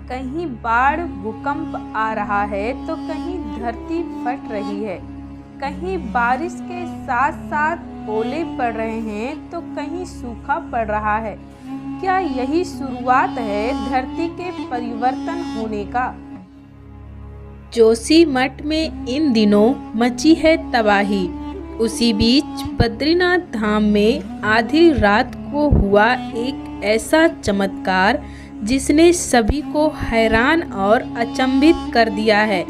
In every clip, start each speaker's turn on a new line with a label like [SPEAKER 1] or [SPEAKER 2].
[SPEAKER 1] कहीं बाढ़ भूकंप आ रहा है तो कहीं धरती फट रही है, कहीं बारिश के साथ साथ ओले पड़ रहे हैं तो कहीं सूखा पड़ रहा है। क्या यही शुरुआत है धरती के परिवर्तन होने का? जोशीमठ में इन दिनों मची है तबाही। उसी बीच बद्रीनाथ धाम में आधी रात को हुआ एक ऐसा चमत्कार जिसने सभी को हैरान और अचंभित कर दिया है।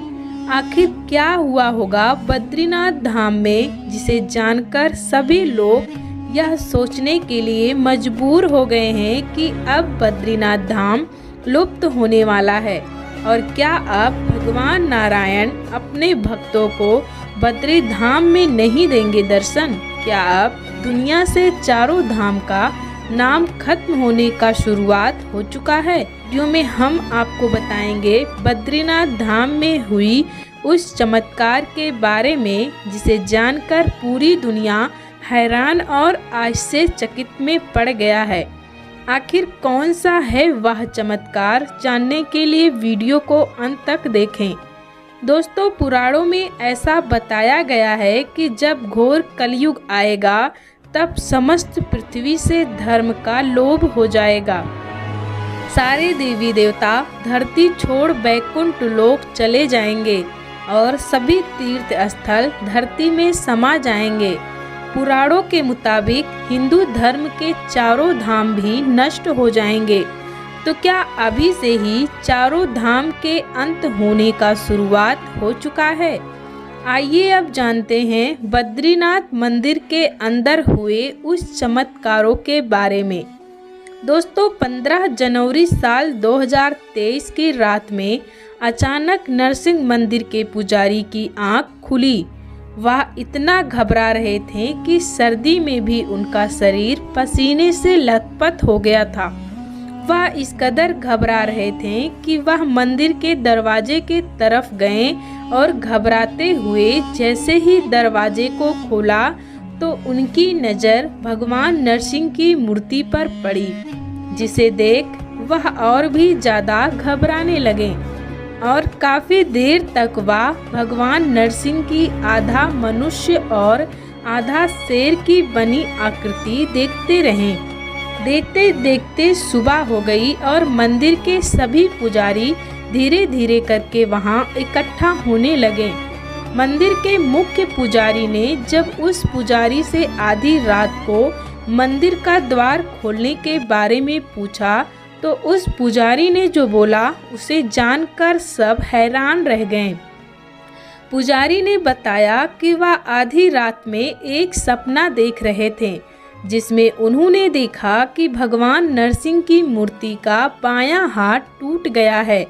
[SPEAKER 1] आखिर क्या हुआ होगा बद्रीनाथ धाम में, जिसे जानकर सभी लोग यह सोचने के लिए मजबूर हो गए हैं कि अब बद्रीनाथ धाम लुप्त होने वाला है। और क्या अब भगवान नारायण अपने भक्तों को बद्री धाम में नहीं देंगे दर्शन? क्या अब दुनिया से चारों धाम का नाम खत्म होने का शुरुआत हो चुका है? वीडियो में हम आपको बताएंगे बद्रीनाथ धाम में हुई उस चमत्कार के बारे में, जिसे जानकर पूरी दुनिया हैरान और आश्चर्यचकित में पड़ गया है। आखिर कौन सा है वह चमत्कार? जानने के लिए वीडियो को अंत तक देखें। दोस्तों, पुराणों में ऐसा बताया गया है कि जब घोर कलयुग आएगा तब समस्त पृथ्वी से धर्म का लोभ हो जाएगा। सारे देवी देवता धरती छोड़ बैकुंठ लोक चले जाएंगे और सभी तीर्थ स्थल धरती में समा जाएंगे। पुराणों के मुताबिक हिंदू धर्म के चारों धाम भी नष्ट हो जाएंगे। तो क्या अभी से ही चारों धाम के अंत होने का शुरुआत हो चुका है? आइए अब जानते हैं बद्रीनाथ मंदिर के अंदर हुए उस चमत्कारों के बारे में। दोस्तों, 15 जनवरी साल 2023 की रात में अचानक नरसिंह मंदिर के पुजारी की आंख खुली। वह इतना घबरा रहे थे कि सर्दी में भी उनका शरीर पसीने से लथपथ हो गया था। वह इस कदर घबरा रहे थे कि वह मंदिर के दरवाजे के तरफ गए और घबराते हुए जैसे ही दरवाजे को खोला तो उनकी नज़र भगवान नरसिंह की मूर्ति पर पड़ी, जिसे देख वह और भी ज़्यादा घबराने लगे और काफ़ी देर तक वह भगवान नरसिंह की आधा मनुष्य और आधा शेर की बनी आकृति देखते रहे। देखते देखते सुबह हो गई और मंदिर के सभी पुजारी धीरे धीरे करके वहां इकट्ठा होने लगे। मंदिर के मुख्य पुजारी ने जब उस पुजारी से आधी रात को मंदिर का द्वार खोलने के बारे में पूछा तो उस पुजारी ने जो बोला उसे जानकर सब हैरान रह गए। पुजारी ने बताया कि वह आधी रात में एक सपना देख रहे थे, जिसमें उन्होंने देखा कि भगवान नरसिंह की मूर्ति का बायां हाथ टूट गया है।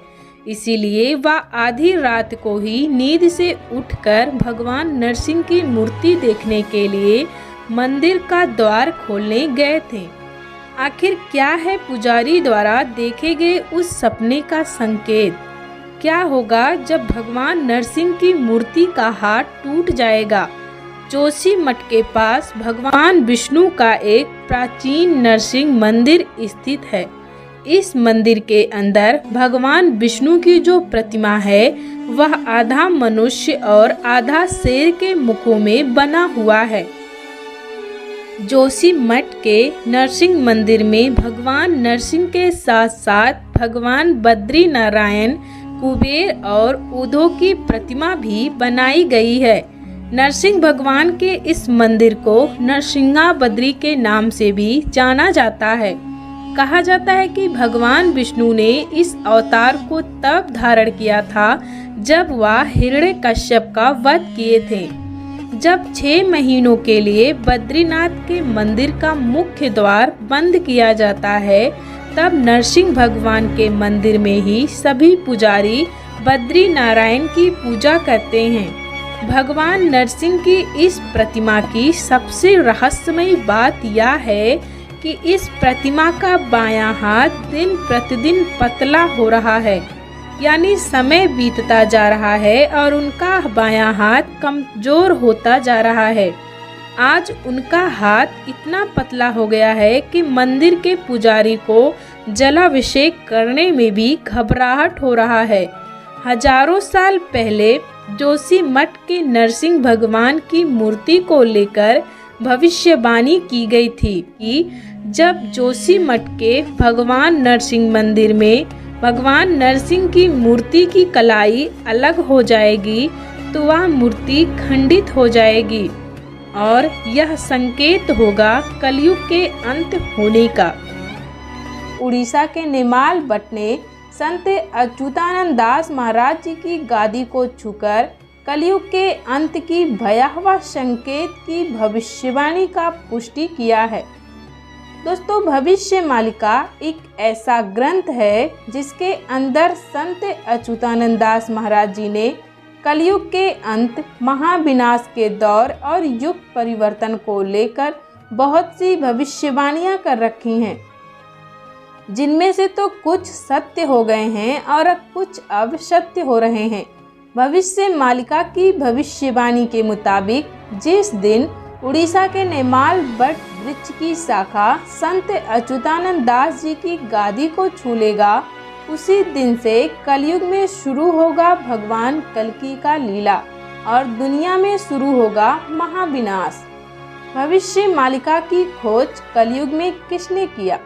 [SPEAKER 1] इसीलिए वह आधी रात को ही नींद से उठकर भगवान नरसिंह की मूर्ति देखने के लिए मंदिर का द्वार खोलने गए थे। आखिर क्या है पुजारी द्वारा देखे गए उस सपने का संकेत? क्या होगा जब भगवान नरसिंह की मूर्ति का हाथ टूट जाएगा? जोशीमठ के पास भगवान विष्णु का एक प्राचीन नरसिंह मंदिर स्थित है। इस मंदिर के अंदर भगवान विष्णु की जो प्रतिमा है वह आधा मनुष्य और आधा शेर के मुखों में बना हुआ है। जोशीमठ के नरसिंह मंदिर में भगवान नरसिंह के साथ साथ भगवान बद्री नारायण, कुबेर और उधो की प्रतिमा भी बनाई गई है। नरसिंह भगवान के इस मंदिर को नरसिंहा बद्री के नाम से भी जाना जाता है। कहा जाता है कि भगवान विष्णु ने इस अवतार को तब धारण किया था जब वह हिरण्यकश्यप का वध किए थे। जब 6 महीनों के लिए बद्रीनाथ के मंदिर का मुख्य द्वार बंद किया जाता है, तब नरसिंह भगवान के मंदिर में ही सभी पुजारी बद्री नारायण की पूजा करते हैं। भगवान नरसिंह की इस प्रतिमा की सबसे रहस्यमयी बात यह है कि इस प्रतिमा का बायां हाथ दिन प्रतिदिन पतला हो रहा है, यानी समय बीतता जा रहा है और उनका बायां हाथ कमजोर होता जा रहा है। आज उनका हाथ इतना पतला हो गया है कि मंदिर के पुजारी को जलाभिषेक करने में भी घबराहट हो रहा है। हजारों साल पहले जोशीमठ के नरसिंह भगवान की मूर्ति को लेकर भविष्यवाणी की गई थी कि जब जोशीमठ के भगवान नरसिंह मंदिर में भगवान नरसिंह की मूर्ति की कलाई अलग हो जाएगी तो वह मूर्ति खंडित हो जाएगी और यह संकेत होगा कलयुग के अंत होने का। उड़ीसा के नेमाल भट्ट ने संत अच्युतानंद दास महाराज जी की गादी को छूकर कलयुग के अंत की भयावह संकेत की भविष्यवाणी का पुष्टि किया है। दोस्तों, भविष्य मालिका एक ऐसा ग्रंथ है जिसके अंदर संत अच्युतानंद दास महाराज जी ने कलयुग के अंत, महाविनाश के दौर और युग परिवर्तन को लेकर बहुत सी भविष्यवाणियां कर रखी हैं, जिनमें से तो कुछ सत्य हो गए हैं और कुछ अब सत्य हो रहे हैं। भविष्य मालिका की भविष्यवाणी के मुताबिक जिस दिन उड़ीसा के नेमाल भट्ट वृक्ष की शाखा संत अच्युतानंद दास जी की गादी को छू लेगा, उसी दिन से कलयुग में शुरू होगा भगवान कल्कि का लीला और दुनिया में शुरू होगा महाविनाश। भविष्य मालिका की खोज कलयुग में किसने किया?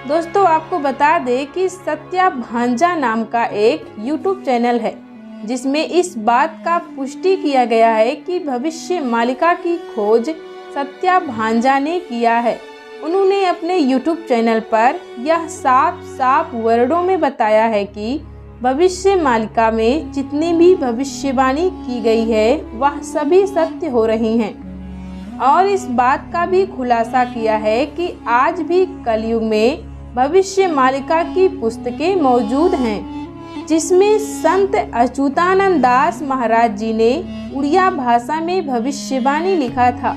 [SPEAKER 1] दोस्तों, आपको बता दें कि सत्या भांजा नाम का एक YouTube चैनल है जिसमें इस बात का पुष्टि किया गया है कि भविष्य मालिका की खोज सत्या भांजा ने किया है। उन्होंने अपने YouTube चैनल पर यह साफ वर्डों में बताया है कि भविष्य मालिका में जितनी भी भविष्यवाणी की गई है वह सभी सत्य हो रही हैं और इस बात का भी खुलासा किया है कि आज भी कलयुग में भविष्य मालिका की पुस्तकें मौजूद हैं, जिसमें संत अच्युतानंद दास महाराज जी ने उड़िया भाषा में भविष्यवाणी लिखा था।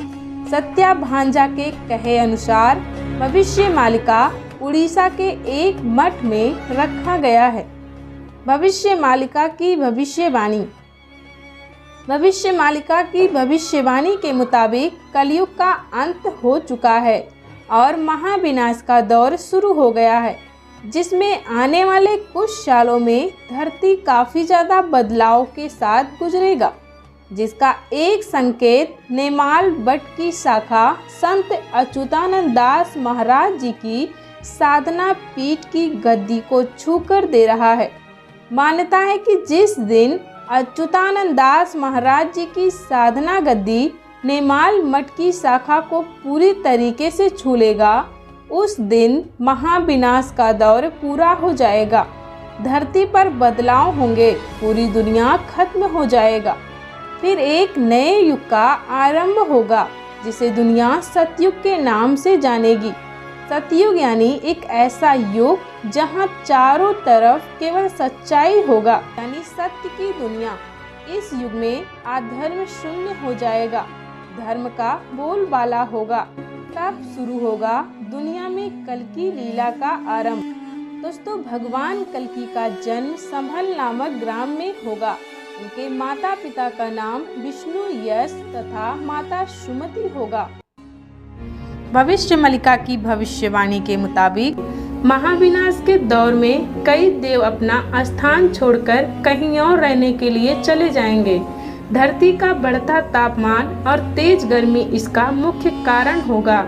[SPEAKER 1] सत्या भांजा के कहे अनुसार भविष्य मालिका उड़ीसा के एक मठ में रखा गया है। भविष्य मालिका की भविष्यवाणी। भविष्य मालिका की भविष्यवाणी के मुताबिक कलयुग का अंत हो चुका है और महाविनाश का दौर शुरू हो गया है, जिसमें आने वाले कुछ सालों में धरती काफ़ी ज़्यादा बदलाव के साथ गुजरेगा, जिसका एक संकेत नेमाल भट्ट की शाखा संत अच्युतानंद दास महाराज जी की साधना पीठ की गद्दी को छूकर दे रहा है। मान्यता है कि जिस दिन अच्युतानंद दास महाराज जी की साधना गद्दी नेमाल मठ की शाखा को पूरी तरीके से छू लेगा, उस दिन महाविनाश का दौर पूरा हो जाएगा। धरती पर बदलाव होंगे, पूरी दुनिया खत्म हो जाएगा, फिर एक नए युग का आरंभ होगा जिसे दुनिया सतयुग के नाम से जानेगी। सतयुग यानी एक ऐसा युग जहां चारों तरफ केवल सच्चाई होगा, यानी सत्य की दुनिया। इस युग में अधर्म शून्य हो जाएगा, धर्म का बोलबाला होगा। तब शुरू होगा दुनिया में कल्कि लीला का आरंभ। दोस्तों, भगवान कल्कि का जन्म संभल नामक ग्राम में होगा। उनके माता पिता का नाम विष्णु यश तथा माता सुमति होगा। भविष्य मालिका की भविष्यवाणी के मुताबिक महाविनाश के दौर में कई देव अपना स्थान छोड़कर कहीं और रहने के लिए चले जाएंगे। धरती का बढ़ता तापमान और तेज गर्मी इसका मुख्य कारण होगा।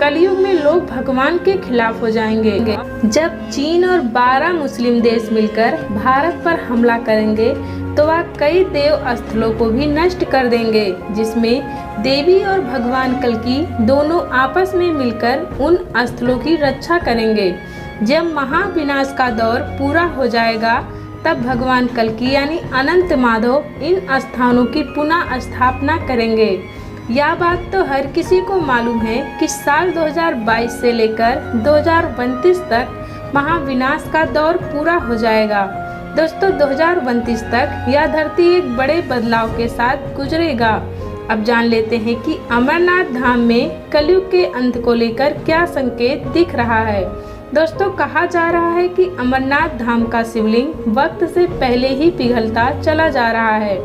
[SPEAKER 1] कलयुग में लोग भगवान के खिलाफ हो जाएंगे। जब चीन और 12 मुस्लिम देश मिलकर भारत पर हमला करेंगे तो वह कई देव स्थलों को भी नष्ट कर देंगे, जिसमें देवी और भगवान कल्कि दोनों आपस में मिलकर उन स्थलों की रक्षा करेंगे। जब महाविनाश का दौर पूरा हो जाएगा तब भगवान कल्कि यानी अनंत माधव इन स्थानों की पुनः स्थापना करेंगे। यह बात तो हर किसी को मालूम है कि साल 2022 से लेकर 2032 तक महाविनाश का दौर पूरा हो जाएगा। दोस्तों, 2032 तक यह धरती एक बड़े बदलाव के साथ गुजरेगा। अब जान लेते हैं कि अमरनाथ धाम में कलयुग के अंत को लेकर क्या संकेत दिख रहा है। दोस्तों, कहा जा रहा है कि अमरनाथ धाम का शिवलिंग वक्त से पहले ही पिघलता चला जा रहा है।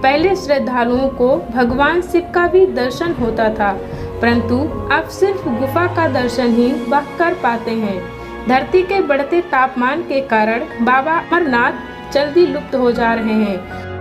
[SPEAKER 1] पहले श्रद्धालुओं को भगवान शिव का भी दर्शन होता था, परंतु अब सिर्फ गुफा का दर्शन ही वह कर पाते हैं। धरती के बढ़ते तापमान के कारण बाबा अमरनाथ जल्दी लुप्त हो जा रहे हैं।